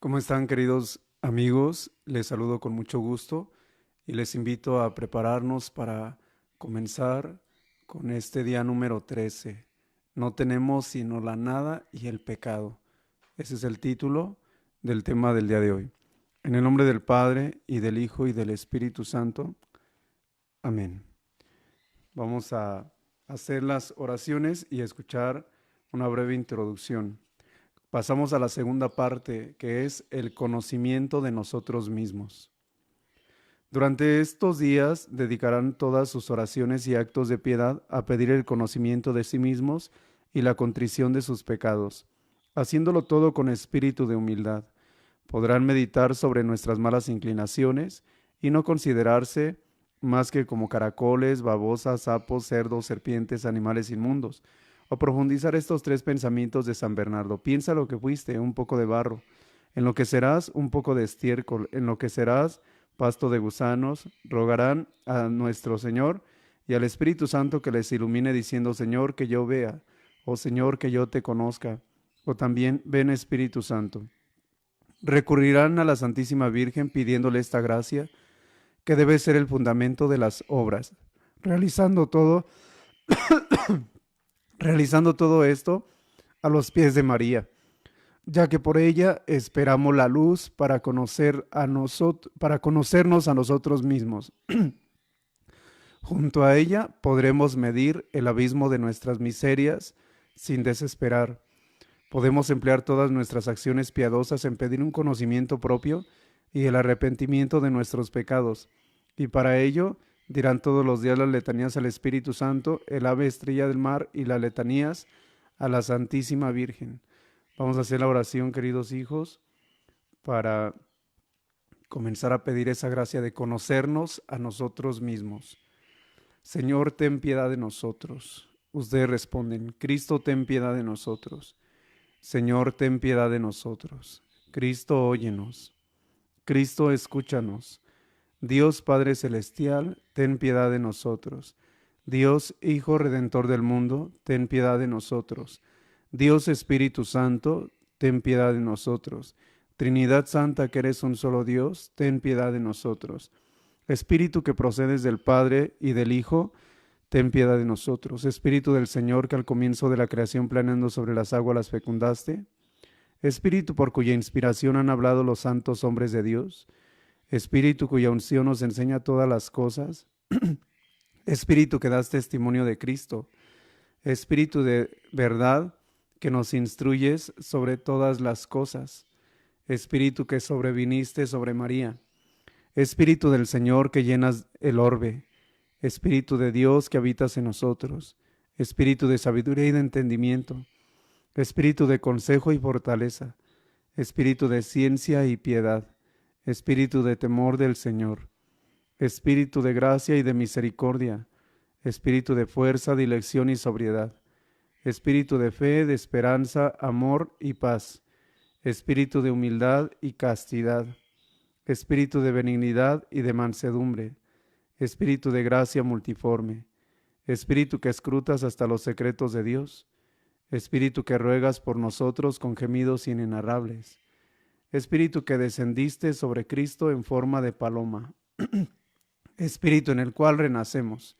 ¿Cómo están, queridos amigos? Les saludo con mucho gusto y les invito a prepararnos para comenzar con este día número 13. No tenemos sino la nada y el pecado. Ese es el título del tema del día de hoy. En el nombre del Padre y del Hijo y del Espíritu Santo. Amén. Vamos a hacer las oraciones y escuchar una breve introducción. Pasamos a la segunda parte, que es el conocimiento de nosotros mismos. Durante estos días dedicarán todas sus oraciones y actos de piedad a pedir el conocimiento de sí mismos y la contrición de sus pecados, haciéndolo todo con espíritu de humildad. Podrán meditar sobre nuestras malas inclinaciones y no considerarse más que como caracoles, babosas, sapos, cerdos, serpientes, animales inmundos. O profundizar estos tres pensamientos de San Bernardo. Piensa lo que fuiste, un poco de barro. En lo que serás, un poco de estiércol. En lo que serás, pasto de gusanos. Rogarán a nuestro Señor y al Espíritu Santo que les ilumine diciendo, Señor, que yo vea. O Señor, que yo te conozca. O también, ven Espíritu Santo. Recurrirán a la Santísima Virgen pidiéndole esta gracia, que debe ser el fundamento de las obras, realizando todo, realizando todo esto a los pies de María, ya que por ella esperamos la luz para para conocernos a nosotros mismos. Junto a ella podremos medir el abismo de nuestras miserias sin desesperar. Podemos emplear todas nuestras acciones piadosas en pedir un conocimiento propio y el arrepentimiento de nuestros pecados. Y para ello dirán todos los días las letanías al Espíritu Santo, el ave estrella del mar y las letanías a la Santísima Virgen. Vamos a hacer la oración, queridos hijos, para comenzar a pedir esa gracia de conocernos a nosotros mismos. Señor, ten piedad de nosotros. Ustedes responden, Cristo, ten piedad de nosotros. Señor, ten piedad de nosotros. Cristo, óyenos. Cristo, escúchanos. Dios Padre Celestial, ten piedad de nosotros. Dios Hijo Redentor del mundo, ten piedad de nosotros. Dios Espíritu Santo, ten piedad de nosotros. Trinidad Santa, que eres un solo Dios, ten piedad de nosotros. Espíritu que procedes del Padre y del Hijo, ten piedad de nosotros. Espíritu del Señor, que al comienzo de la creación planeando sobre las aguas las fecundaste. Espíritu por cuya inspiración han hablado los santos hombres de Dios. Espíritu cuya unción nos enseña todas las cosas. Espíritu que das testimonio de Cristo. Espíritu de verdad que nos instruyes sobre todas las cosas. Espíritu que sobreviniste sobre María. Espíritu del Señor que llenas el orbe. Espíritu de Dios que habitas en nosotros. Espíritu de sabiduría y de entendimiento. Espíritu de consejo y fortaleza. Espíritu de ciencia y piedad. Espíritu de temor del Señor. Espíritu de gracia y de misericordia. Espíritu de fuerza, dilección y sobriedad. Espíritu de fe, de esperanza, amor y paz. Espíritu de humildad y castidad. Espíritu de benignidad y de mansedumbre. Espíritu de gracia multiforme. Espíritu que escrutas hasta los secretos de Dios. Espíritu que ruegas por nosotros con gemidos inenarrables. Espíritu que descendiste sobre Cristo en forma de paloma. Espíritu en el cual renacemos.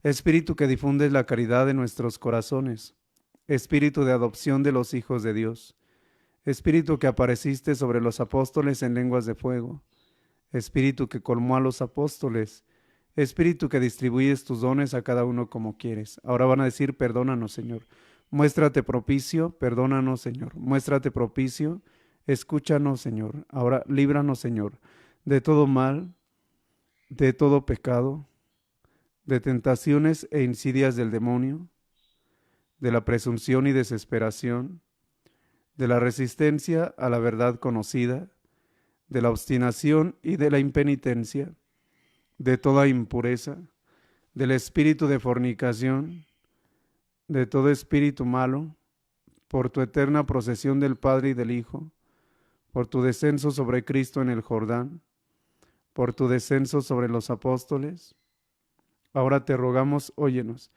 Espíritu que difundes la caridad de nuestros corazones. Espíritu de adopción de los hijos de Dios. Espíritu que apareciste sobre los apóstoles en lenguas de fuego. Espíritu que colmó a los apóstoles. Espíritu que distribuyes tus dones a cada uno como quieres. Ahora van a decir, perdónanos, Señor. Muéstrate propicio, perdónanos, Señor. Muéstrate propicio, escúchanos, Señor. Ahora líbranos, Señor, de todo mal, de todo pecado, de tentaciones e insidias del demonio, de la presunción y desesperación, de la resistencia a la verdad conocida, de la obstinación y de la impenitencia, de toda impureza, del espíritu de fornicación, de todo espíritu malo, por tu eterna procesión del Padre y del Hijo, por tu descenso sobre Cristo en el Jordán, por tu descenso sobre los apóstoles. Ahora te rogamos, óyenos.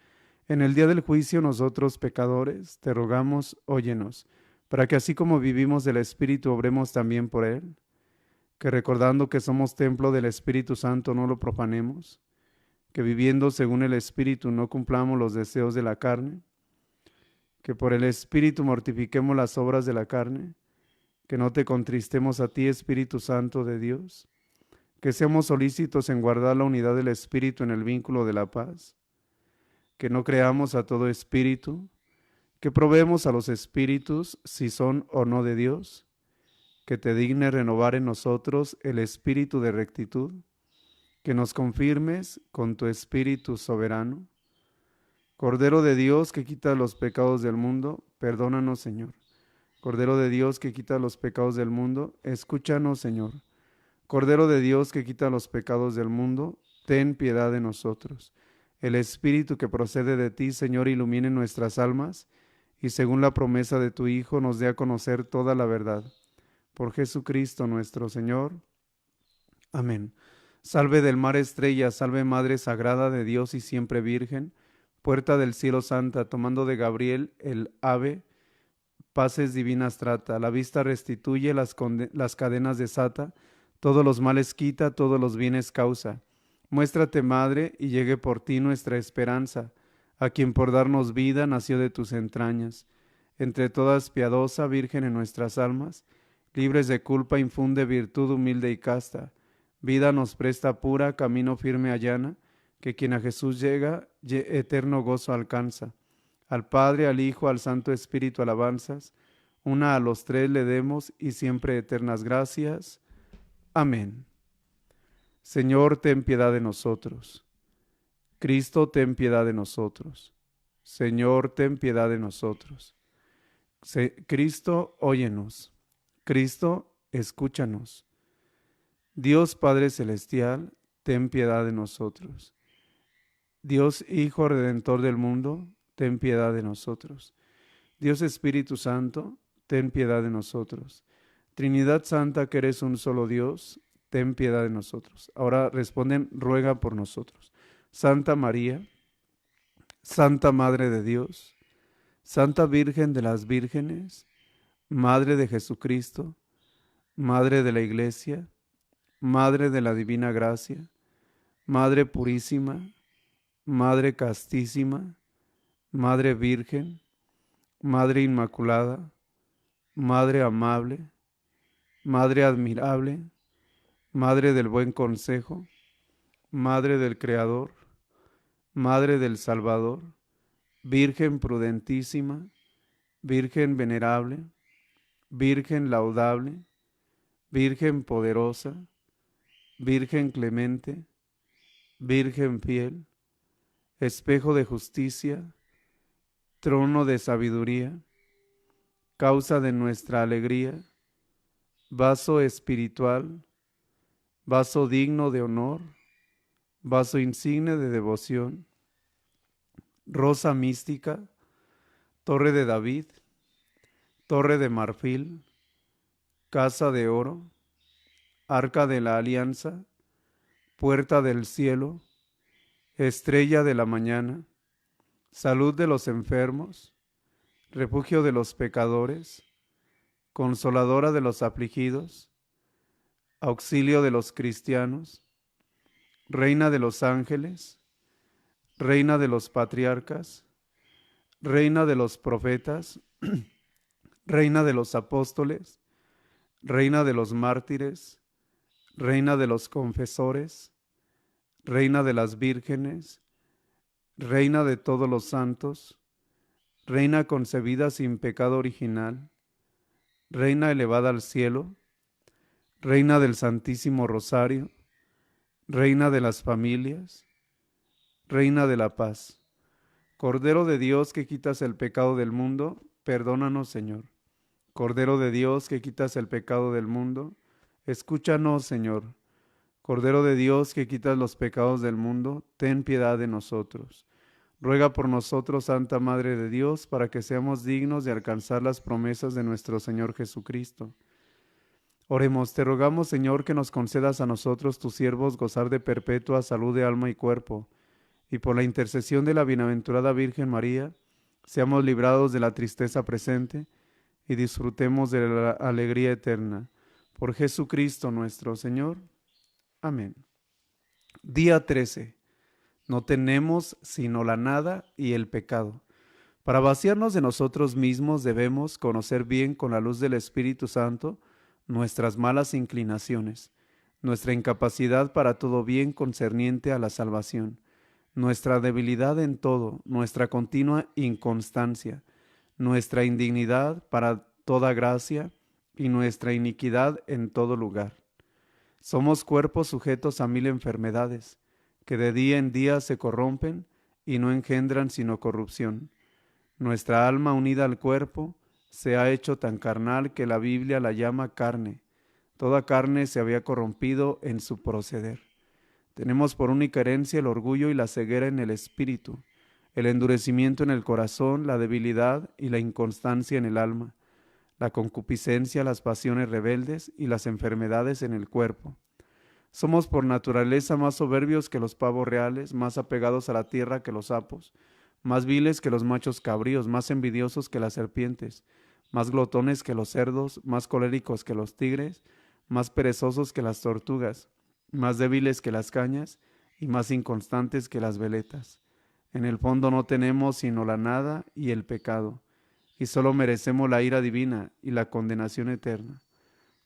En el día del juicio nosotros pecadores, te rogamos, óyenos. para que así como vivimos del Espíritu, obremos también por Él, que recordando que somos templo del Espíritu Santo no lo profanemos, que viviendo según el Espíritu no cumplamos los deseos de la carne, que por el Espíritu mortifiquemos las obras de la carne, que no te contristemos a ti, Espíritu Santo de Dios, que seamos solícitos en guardar la unidad del Espíritu en el vínculo de la paz, que no creamos a todo espíritu, que probemos a los espíritus si son o no de Dios, que te digne renovar en nosotros el espíritu de rectitud, que nos confirmes con tu Espíritu soberano. Cordero de Dios que quita los pecados del mundo, perdónanos, Señor. Cordero de Dios que quita los pecados del mundo, escúchanos, Señor. Cordero de Dios que quita los pecados del mundo, ten piedad de nosotros. El Espíritu que procede de ti, Señor, ilumine nuestras almas y según la promesa de tu Hijo nos dé a conocer toda la verdad. Por Jesucristo nuestro Señor. Amén. Salve del mar estrella, salve Madre Sagrada de Dios y siempre Virgen, puerta del cielo santa, tomando de Gabriel el ave, paces divinas trata, la vista restituye, las cadenas desata, todos los males quita, todos los bienes causa. Muéstrate, Madre, y llegue por ti nuestra esperanza, a quien por darnos vida nació de tus entrañas. Entre todas piadosa, Virgen en nuestras almas, libres de culpa, infunde virtud humilde y casta. Vida nos presta pura, camino firme allana, que quien a Jesús llega, eterno gozo alcanza. Al Padre, al Hijo, al Santo Espíritu alabanzas, una a los tres le demos y siempre eternas gracias. Amén. Señor, ten piedad de nosotros. Cristo, ten piedad de nosotros. Señor, ten piedad de nosotros. Cristo, óyenos. Cristo, escúchanos. Dios Padre Celestial, ten piedad de nosotros. Dios Hijo Redentor del mundo, ten piedad de nosotros. Dios Espíritu Santo, ten piedad de nosotros. Trinidad Santa, que eres un solo Dios, ten piedad de nosotros. Ahora responden, ruega por nosotros. Santa María, Santa Madre de Dios, Santa Virgen de las Vírgenes, Madre de Jesucristo, Madre de la Iglesia, Madre de la Divina Gracia, Madre Purísima, Madre Castísima, Madre Virgen, Madre Inmaculada, Madre Amable, Madre Admirable, Madre del Buen Consejo, Madre del Creador, Madre del Salvador, Virgen Prudentísima, Virgen Venerable, Virgen Laudable, Virgen Poderosa, Virgen Clemente, Virgen Fiel, Espejo de Justicia, Trono de Sabiduría, Causa de nuestra alegría, Vaso espiritual, Vaso digno de honor, Vaso insigne de devoción, Rosa mística, Torre de David, Torre de marfil, Casa de oro, Arca de la alianza, Puerta del cielo, Estrella de la mañana, Salud de los enfermos, Refugio de los pecadores, Consoladora de los afligidos, Auxilio de los cristianos, Reina de los ángeles, Reina de los patriarcas, Reina de los profetas, Reina de los apóstoles, Reina de los mártires, Reina de los confesores, Reina de las vírgenes, Reina de todos los santos, Reina concebida sin pecado original, Reina elevada al cielo, Reina del Santísimo Rosario, Reina de las familias, Reina de la paz. Cordero de Dios que quitas el pecado del mundo, perdónanos, Señor. Cordero de Dios que quitas el pecado del mundo, escúchanos, Señor. Cordero de Dios que quitas los pecados del mundo, ten piedad de nosotros. Ruega por nosotros, Santa Madre de Dios, para que seamos dignos de alcanzar las promesas de nuestro Señor Jesucristo. Oremos, te rogamos, Señor, que nos concedas a nosotros, tus siervos, gozar de perpetua salud de alma y cuerpo, y por la intercesión de la bienaventurada Virgen María, seamos librados de la tristeza presente y disfrutemos de la alegría eterna. Por Jesucristo nuestro Señor. Amén. Día 13. No tenemos sino la nada y el pecado. Para vaciarnos de nosotros mismos debemos conocer bien con la luz del Espíritu Santo nuestras malas inclinaciones, nuestra incapacidad para todo bien concerniente a la salvación, nuestra debilidad en todo, nuestra continua inconstancia, nuestra indignidad para toda gracia y nuestra iniquidad en todo lugar. Somos cuerpos sujetos a 1000 enfermedades, que de día en día se corrompen y no engendran sino corrupción. Nuestra alma unida al cuerpo se ha hecho tan carnal que la Biblia la llama carne. Toda carne se había corrompido en su proceder. Tenemos por única herencia el orgullo y la ceguera en el espíritu, el endurecimiento en el corazón, la debilidad y la inconstancia en el alma, la concupiscencia, las pasiones rebeldes y las enfermedades en el cuerpo. Somos por naturaleza más soberbios que los pavos reales, más apegados a la tierra que los sapos, más viles que los machos cabríos, más envidiosos que las serpientes, más glotones que los cerdos, más coléricos que los tigres, más perezosos que las tortugas, más débiles que las cañas y más inconstantes que las veletas. En el fondo no tenemos sino la nada y el pecado, y solo merecemos la ira divina y la condenación eterna.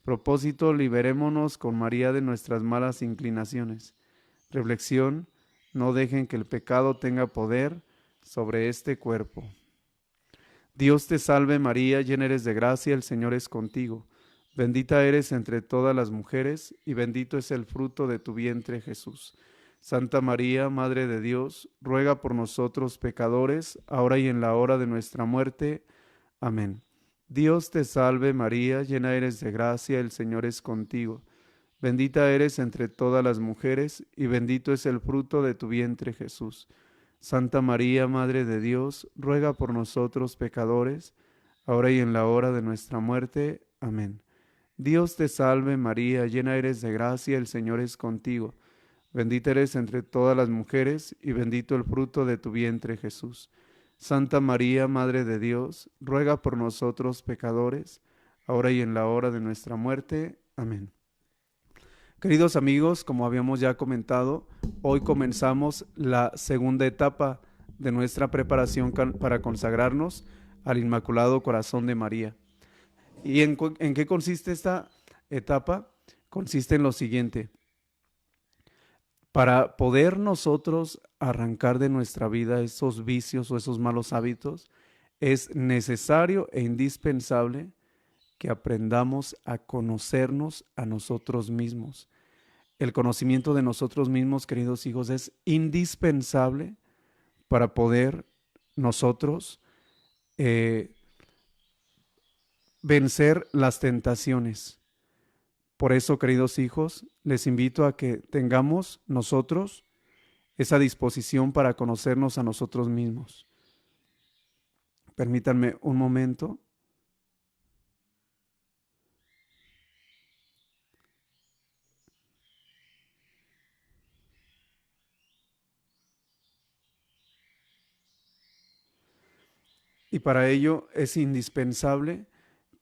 Propósito, liberémonos con María de nuestras malas inclinaciones. Reflexión, no dejen que el pecado tenga poder sobre este cuerpo. Dios te salve María, llena eres de gracia, el Señor es contigo. Bendita eres entre todas las mujeres, y bendito es el fruto de tu vientre, Jesús. Santa María, Madre de Dios, ruega por nosotros pecadores, ahora y en la hora de nuestra muerte. Amén. Dios te salve María, llena eres de gracia, el Señor es contigo. Bendita eres entre todas las mujeres, y bendito es el fruto de tu vientre, Jesús. Santa María, Madre de Dios, ruega por nosotros pecadores, ahora y en la hora de nuestra muerte. Amén. Dios te salve María, llena eres de gracia, el Señor es contigo. Bendita eres entre todas las mujeres, y bendito el fruto de tu vientre, Jesús. Santa María, Madre de Dios, ruega por nosotros pecadores, ahora y en la hora de nuestra muerte. Amén. Queridos amigos, como habíamos ya comentado, hoy comenzamos la segunda etapa de nuestra preparación para consagrarnos al Inmaculado Corazón de María. ¿Y en qué consiste esta etapa? Consiste en lo siguiente. Para poder nosotros arrancar de nuestra vida esos vicios o esos malos hábitos, es necesario e indispensable que aprendamos a conocernos a nosotros mismos. El conocimiento de nosotros mismos, queridos hijos, es indispensable para poder nosotros vencer las tentaciones. Por eso, queridos hijos, les invito a que tengamos nosotros esa disposición para conocernos a nosotros mismos. Permítanme un momento. Y para ello es indispensable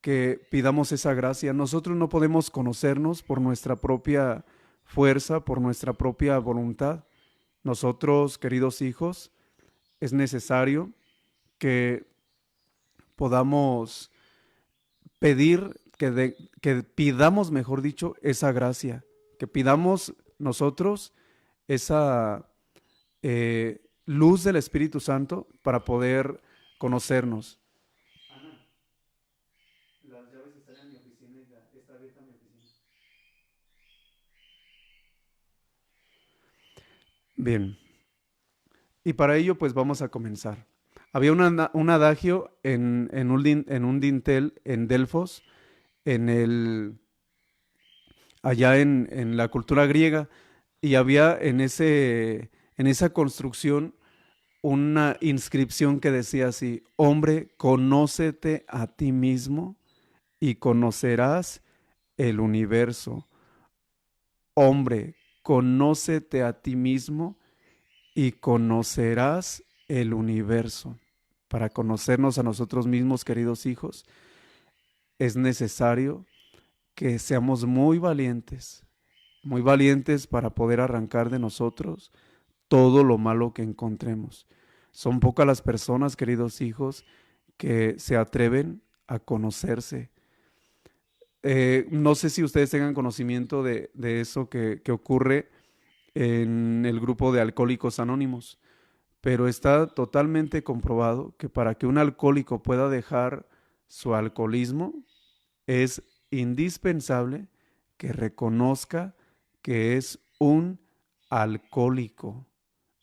que pidamos esa gracia. Nosotros no podemos conocernos por nuestra propia fuerza, por nuestra propia voluntad. Nosotros, queridos hijos, es necesario que podamos pedir, que pidamos, mejor dicho, esa gracia, que pidamos nosotros esa luz del Espíritu Santo para poder conocernos. Ana, las llaves están en mi oficina y está abierta mi oficina. Bien, y para ello pues vamos a comenzar. Había un adagio en un dintel en Delfos, allá en la cultura griega, y había en esa construcción una inscripción que decía así: hombre, conócete a ti mismo y conocerás el universo. Hombre, conócete a ti mismo y conocerás el universo. Para conocernos a nosotros mismos, queridos hijos, es necesario que seamos muy valientes para poder arrancar de nosotros todo lo malo que encontremos. Son pocas las personas, queridos hijos, que se atreven a conocerse. No sé si ustedes tengan conocimiento de eso que ocurre en el grupo de Alcohólicos Anónimos, pero está totalmente comprobado que para que un alcohólico pueda dejar su alcoholismo es indispensable que reconozca que es un alcohólico.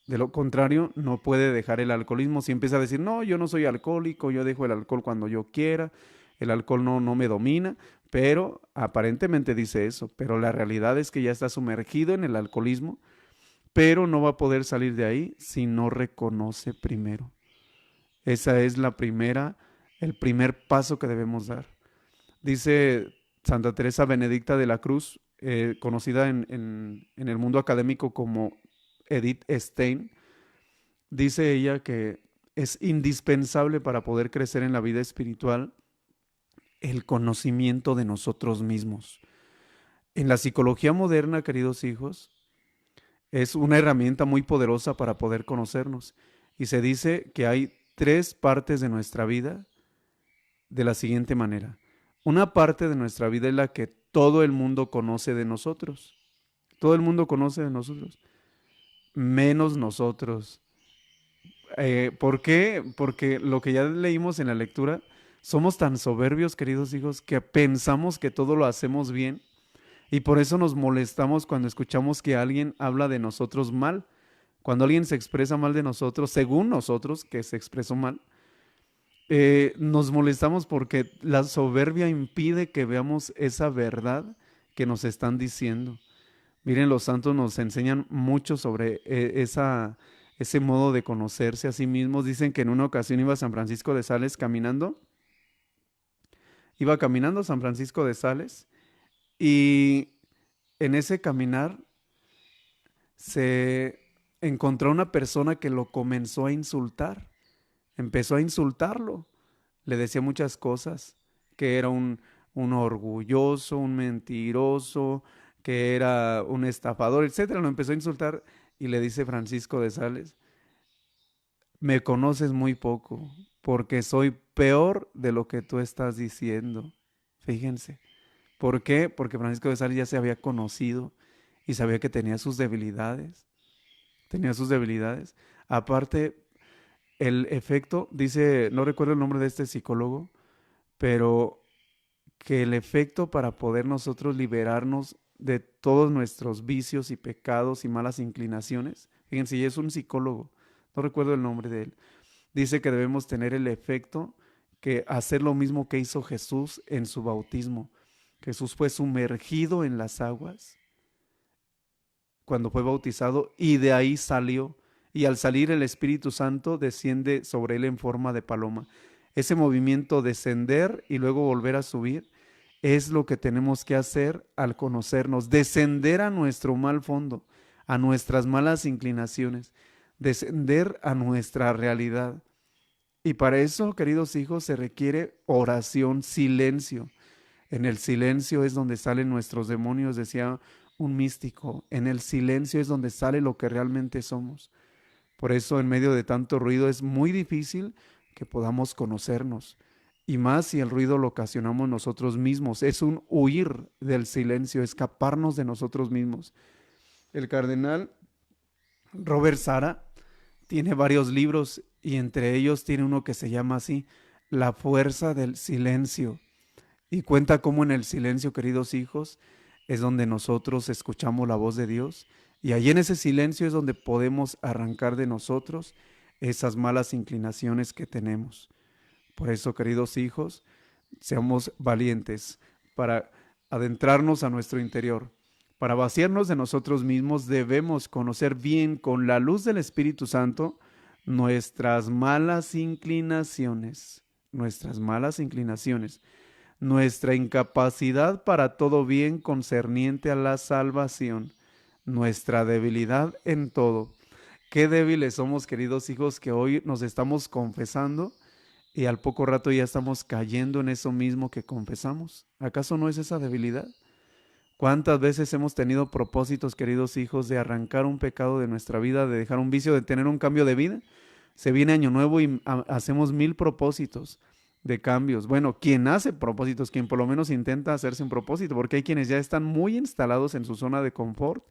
De lo contrario, no puede dejar el alcoholismo. Si empieza a decir, no, yo no soy alcohólico, yo dejo el alcohol cuando yo quiera, el alcohol no me domina, pero aparentemente dice eso, pero la realidad es que ya está sumergido en el alcoholismo, pero no va a poder salir de ahí si no reconoce primero. Esa es el primer paso que debemos dar. Dice Santa Teresa Benedicta de la Cruz, conocida en el mundo académico como Edith Stein, dice ella que es indispensable para poder crecer en la vida espiritual el conocimiento de nosotros mismos. En la psicología moderna, queridos hijos, es una herramienta muy poderosa para poder conocernos. Y se dice que hay 3 partes de nuestra vida de la siguiente manera. Una parte de nuestra vida es la que todo el mundo conoce de nosotros. Todo el mundo conoce de nosotros, menos nosotros. ¿Por qué? Porque lo que ya leímos en la lectura, somos tan soberbios, queridos hijos, que pensamos que todo lo hacemos bien y por eso nos molestamos cuando escuchamos que alguien habla de nosotros mal. Cuando alguien se expresa mal de nosotros, según nosotros que se expresó mal, nos molestamos porque la soberbia impide que veamos esa verdad que nos están diciendo. Miren, los santos nos enseñan mucho sobre ese modo de conocerse a sí mismos. Dicen que en una ocasión iba San Francisco de Sales caminando. Iba caminando San Francisco de Sales y en ese caminar se encontró una persona que lo comenzó a insultar. Empezó a insultarlo. Le decía muchas cosas, que era un orgulloso, un mentiroso, que era un estafador, etcétera. Lo empezó a insultar y le dice Francisco de Sales, me conoces muy poco, porque soy peor de lo que tú estás diciendo. Fíjense. ¿Por qué? Porque Francisco de Sales ya se había conocido y sabía que tenía sus debilidades. Tenía sus debilidades. Aparte, el efecto, dice, no recuerdo el nombre de este psicólogo, pero que el efecto para poder nosotros liberarnos de todos nuestros vicios y pecados y malas inclinaciones, fíjense, y es un psicólogo, no recuerdo el nombre de él, dice que debemos tener el efecto que hacer lo mismo que hizo Jesús en su bautismo. Jesús fue sumergido en las aguas cuando fue bautizado y de ahí salió. Y al salir el Espíritu Santo desciende sobre él en forma de paloma. Ese movimiento descender y luego volver a subir es lo que tenemos que hacer al conocernos, descender a nuestro mal fondo, a nuestras malas inclinaciones, descender a nuestra realidad. Y para eso, queridos hijos, se requiere oración, silencio. En el silencio es donde salen nuestros demonios, decía un místico. En el silencio es donde sale lo que realmente somos. Por eso, en medio de tanto ruido, es muy difícil que podamos conocernos. Y más si el ruido lo ocasionamos nosotros mismos. Es un huir del silencio, escaparnos de nosotros mismos. El cardenal Robert Sara tiene varios libros y entre ellos tiene uno que se llama así, La fuerza del silencio. Y cuenta cómo en el silencio, queridos hijos, es donde nosotros escuchamos la voz de Dios y allí en ese silencio es donde podemos arrancar de nosotros esas malas inclinaciones que tenemos. Por eso, queridos hijos, seamos valientes para adentrarnos a nuestro interior. Para vaciarnos de nosotros mismos debemos conocer bien con la luz del Espíritu Santo nuestras malas inclinaciones, nuestra incapacidad para todo bien concerniente a la salvación, nuestra debilidad en todo. Qué débiles somos, queridos hijos, que hoy nos estamos confesando y al poco rato ya estamos cayendo en eso mismo que confesamos. ¿Acaso no es esa debilidad? ¿Cuántas veces hemos tenido propósitos, queridos hijos, de arrancar un pecado de nuestra vida, de dejar un vicio, de tener un cambio de vida? Se viene año nuevo y hacemos 1000 propósitos de cambios. Bueno, quien hace propósitos, quien por lo menos intenta hacerse un propósito, porque hay quienes ya están muy instalados en su zona de confort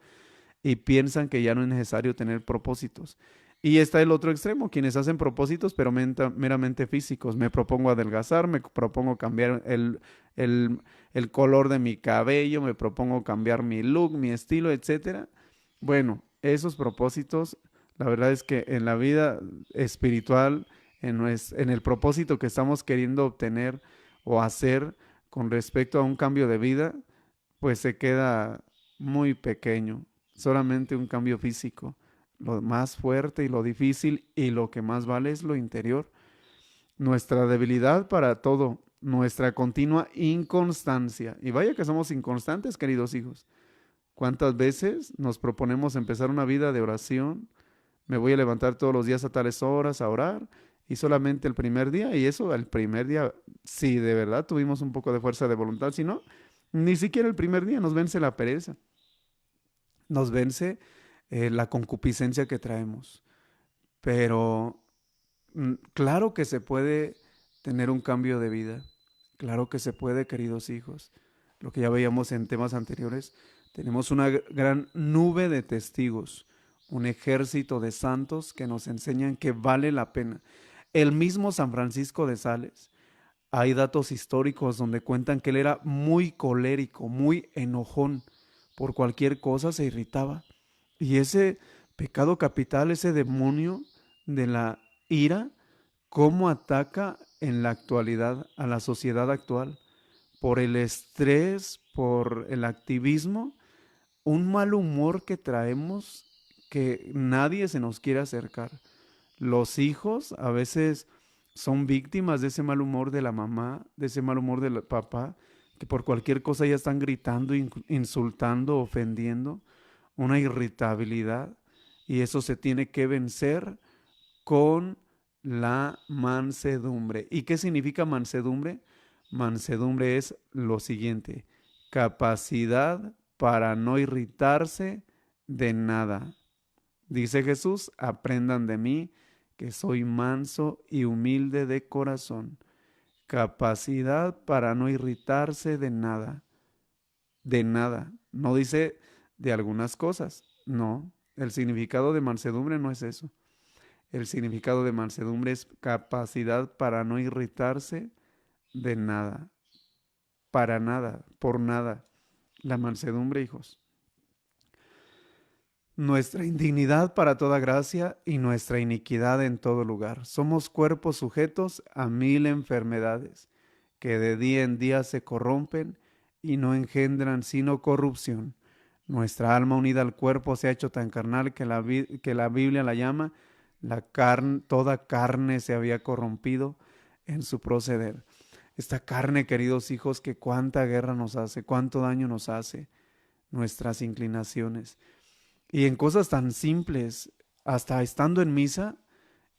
y piensan que ya no es necesario tener propósitos. Y está el otro extremo, quienes hacen propósitos pero meramente físicos. Me propongo adelgazar, me propongo cambiar el, el color de mi cabello, me propongo cambiar mi look, mi estilo, etcétera. Bueno, esos propósitos, la verdad es que en la vida espiritual, en el propósito que estamos queriendo obtener o hacer con respecto a un cambio de vida, pues se queda muy pequeño, solamente un cambio físico. Lo más fuerte y lo difícil y lo que más vale es lo interior. Nuestra debilidad para todo, nuestra continua inconstancia. Y vaya que somos inconstantes, queridos hijos. ¿Cuántas veces nos proponemos empezar una vida de oración? Me voy a levantar todos los días a tales horas a orar y solamente el primer día, y eso el primer día, si de verdad tuvimos un poco de fuerza de voluntad, si no, ni siquiera el primer día nos vence la pereza, nos vence la concupiscencia que traemos. Pero claro que se puede tener un cambio de vida, claro que se puede, queridos hijos. Lo que ya veíamos en temas anteriores, tenemos una gran nube de testigos, un ejército de santos que nos enseñan que vale la pena. El mismo San Francisco de Sales, hay datos históricos donde cuentan que él era muy colérico, muy enojón, por cualquier cosa se irritaba. Y ese pecado capital, ese demonio de la ira, ¿cómo ataca en la actualidad a la sociedad actual? Por el estrés, por el activismo, un mal humor que traemos que nadie se nos quiere acercar. Los hijos a veces son víctimas de ese mal humor de la mamá, de ese mal humor del papá, que por cualquier cosa ya están gritando, insultando, ofendiendo, una irritabilidad, y eso se tiene que vencer con la mansedumbre. ¿Y qué significa mansedumbre? Mansedumbre es lo siguiente: capacidad para no irritarse de nada. Dice Jesús, aprendan de mí, que soy manso y humilde de corazón. Capacidad para no irritarse de nada, de nada. No dice de algunas cosas, no. El significado de mansedumbre no es eso. El significado de mansedumbre es capacidad para no irritarse de nada, para nada, por nada. La mansedumbre, hijos. Nuestra indignidad para toda gracia y nuestra iniquidad en todo lugar. Somos cuerpos sujetos a 1000 enfermedades que de día en día se corrompen y no engendran sino corrupción. Nuestra alma unida al cuerpo se ha hecho tan carnal que la Biblia la llama toda carne se había corrompido en su proceder. Esta carne, queridos hijos, que cuánta guerra nos hace, cuánto daño nos hace, nuestras inclinaciones. Y en cosas tan simples, hasta estando en misa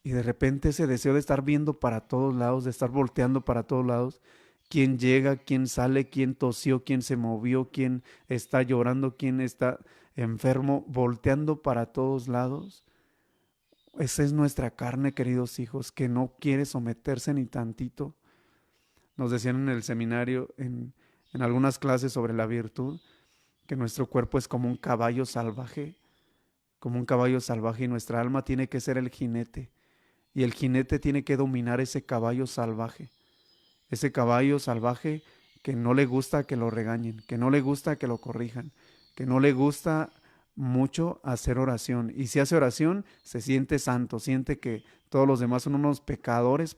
y de repente ese deseo de estar viendo para todos lados, de estar volteando para todos lados, quién llega, quién sale, quién tosió, quién se movió, quién está llorando, quién está enfermo, volteando para todos lados. Esa es nuestra carne, queridos hijos, que no quiere someterse ni tantito. Nos decían en el seminario, en algunas clases sobre la virtud, que nuestro cuerpo es como un caballo salvaje, y nuestra alma tiene que ser el jinete, y el jinete tiene que dominar ese caballo salvaje que no le gusta que lo regañen, que no le gusta que lo corrijan, que no le gusta mucho hacer oración, y si hace oración se siente santo, siente que todos los demás son unos pecadores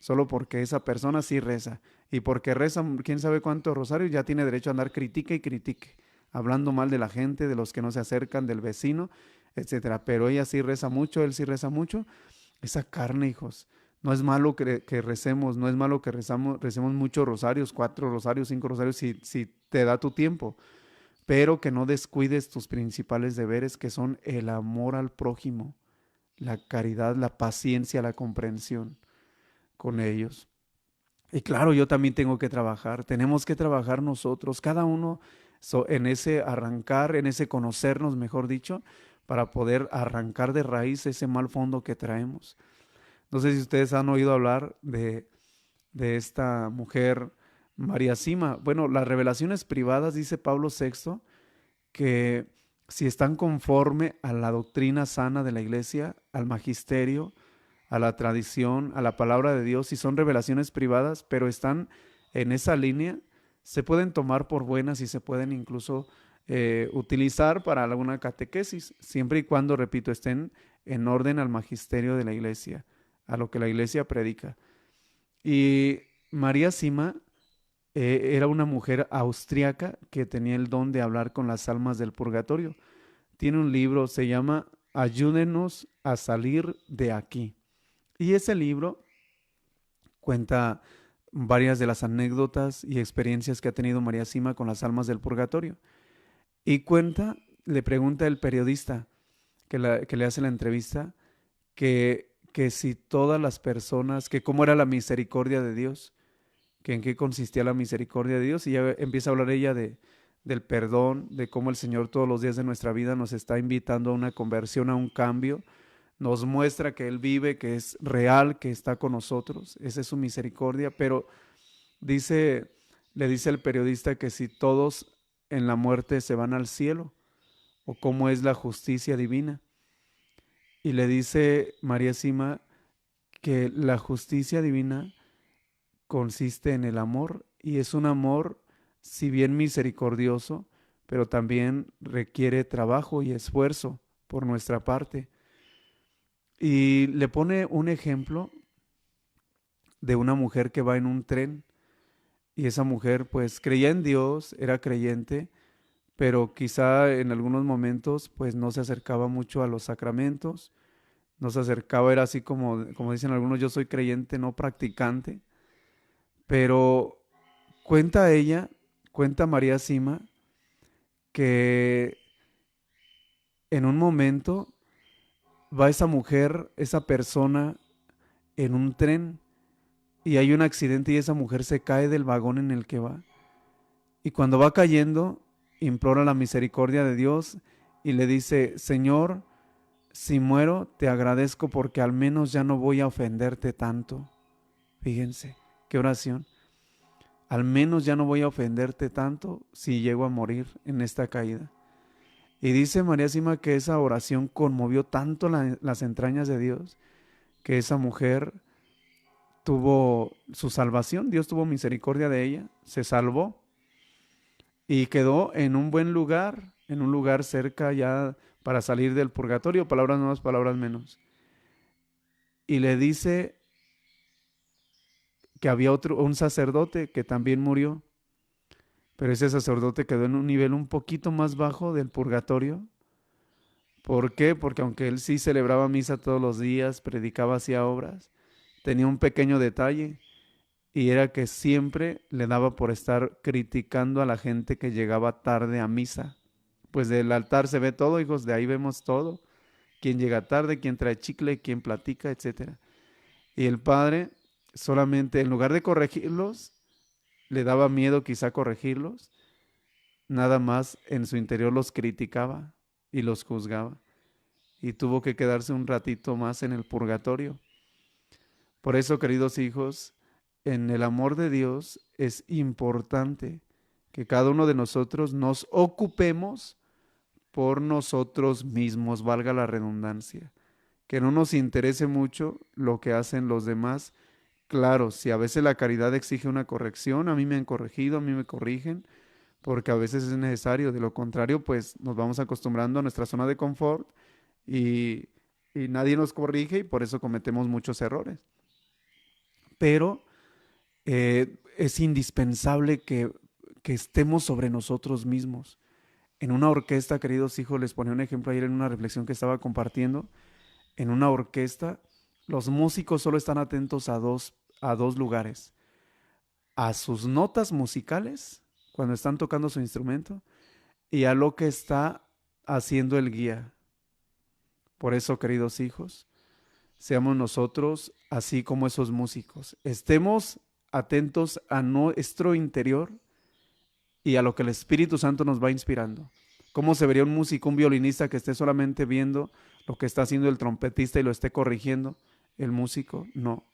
solo porque esa persona sí reza, y porque reza quién sabe cuántos rosarios ya tiene derecho a andar critique y critique, hablando mal de la gente, de los que no se acercan, del vecino, etcétera. Pero ella sí reza mucho, él sí reza mucho. Esa carne, hijos. No es malo que recemos, no es malo que recemos muchos rosarios, 4 rosarios, 5 rosarios, si te da tu tiempo, pero que no descuides tus principales deberes, que son el amor al prójimo, la caridad, la paciencia, la comprensión. con ellos. Y claro, yo también tengo que trabajar, tenemos que trabajar nosotros, cada uno en ese arrancar, en ese conocernos, mejor dicho, para poder arrancar de raíz ese mal fondo que traemos. No sé si ustedes han oído hablar de esta mujer, María Sima. Bueno, las revelaciones privadas, dice Pablo VI, que si están conforme a la doctrina sana de la iglesia, al magisterio, a la tradición, a la palabra de Dios, si son revelaciones privadas, pero están en esa línea, se pueden tomar por buenas y se pueden incluso utilizar para alguna catequesis, siempre y cuando, repito, estén en orden al magisterio de la iglesia, a lo que la iglesia predica. Y María Sima era una mujer austriaca que tenía el don de hablar con las almas del purgatorio. Tiene un libro, se llama Ayúdenos a salir de aquí. Y ese libro cuenta varias de las anécdotas y experiencias que ha tenido María Sima con las almas del purgatorio. Y le pregunta el periodista que le hace la entrevista, que si todas las personas, que cómo era la misericordia de Dios, que en qué consistía la misericordia de Dios, y ya empieza a hablar ella del perdón, de cómo el Señor todos los días de nuestra vida nos está invitando a una conversión, a un cambio, nos muestra que Él vive, que es real, que está con nosotros, esa es su misericordia, pero dice, le dice el periodista que si todos en la muerte se van al cielo, o cómo es la justicia divina, y le dice María Sima que la justicia divina consiste en el amor y es un amor, si bien misericordioso, pero también requiere trabajo y esfuerzo por nuestra parte. Y le pone un ejemplo de una mujer que va en un tren y esa mujer pues creía en Dios, era creyente, pero quizá en algunos momentos pues no se acercaba mucho a los sacramentos, no se acercaba, era así como dicen algunos, yo soy creyente, no practicante, pero cuenta ella, cuenta María Sima, que en un momento va esa mujer, esa persona en un tren y hay un accidente y esa mujer se cae del vagón en el que va. Y cuando va cayendo, implora la misericordia de Dios y le dice, Señor, si muero, te agradezco porque al menos ya no voy a ofenderte tanto. Fíjense, qué oración. Al menos ya no voy a ofenderte tanto si llego a morir en esta caída. Y dice María Sima que esa oración conmovió tanto las entrañas de Dios, que esa mujer tuvo su salvación, Dios tuvo misericordia de ella, se salvó y quedó en un buen lugar, en un lugar cerca ya para salir del purgatorio, palabras más, palabras menos. Y le dice que había un sacerdote que también murió, pero ese sacerdote quedó en un nivel un poquito más bajo del purgatorio. ¿Por qué? Porque aunque él sí celebraba misa todos los días, predicaba, hacía obras, tenía un pequeño detalle y era que siempre le daba por estar criticando a la gente que llegaba tarde a misa. Pues del altar se ve todo, hijos, de ahí vemos todo. Quién llega tarde, quién trae chicle, quién platica, etcétera. Y el padre solamente, en lugar de corregirlos, le daba miedo quizá corregirlos, nada más en su interior los criticaba y los juzgaba. Y tuvo que quedarse un ratito más en el purgatorio. Por eso, queridos hijos, en el amor de Dios es importante que cada uno de nosotros nos ocupemos por nosotros mismos, valga la redundancia, que no nos interese mucho lo que hacen los demás. Claro, si a veces la caridad exige una corrección, a mí me han corregido, a mí me corrigen, porque a veces es necesario, de lo contrario, pues nos vamos acostumbrando a nuestra zona de confort y, y nadie nos corrige y por eso cometemos muchos errores. Pero es indispensable que estemos sobre nosotros mismos. En una orquesta, queridos hijos, les ponía un ejemplo ayer en una reflexión que estaba compartiendo. En una orquesta, los músicos solo están atentos a dos lugares. A sus notas musicales, cuando están tocando su instrumento, y a lo que está haciendo el guía. Por eso, queridos hijos, seamos nosotros así como esos músicos. Estemos atentos a nuestro interior y a lo que el Espíritu Santo nos va inspirando. ¿Cómo se vería un músico, un violinista que esté solamente viendo lo que está haciendo el trompetista y lo esté corrigiendo? El músico, no.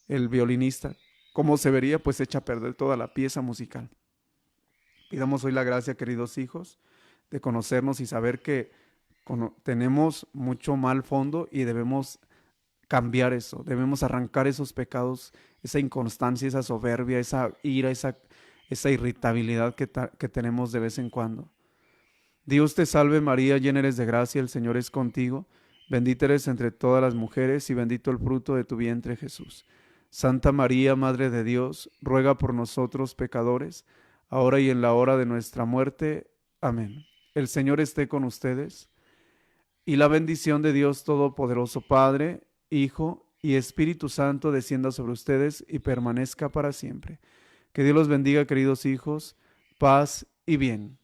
El violinista, ¿cómo se vería? Pues echa a perder toda la pieza musical. Pidamos hoy la gracia, queridos hijos, de conocernos y saber que tenemos mucho mal fondo y debemos cambiar eso, debemos arrancar esos pecados, esa inconstancia, esa soberbia, esa ira, esa irritabilidad que tenemos de vez en cuando. Dios te salve María, llena eres de gracia, el Señor es contigo, bendita eres entre todas las mujeres y bendito el fruto de tu vientre Jesús. Santa María, Madre de Dios, ruega por nosotros pecadores, ahora y en la hora de nuestra muerte. Amén. El Señor esté con ustedes, y la bendición de Dios Todopoderoso, Padre, Hijo y Espíritu Santo descienda sobre ustedes y permanezca para siempre. Que Dios los bendiga, queridos hijos, paz y bien.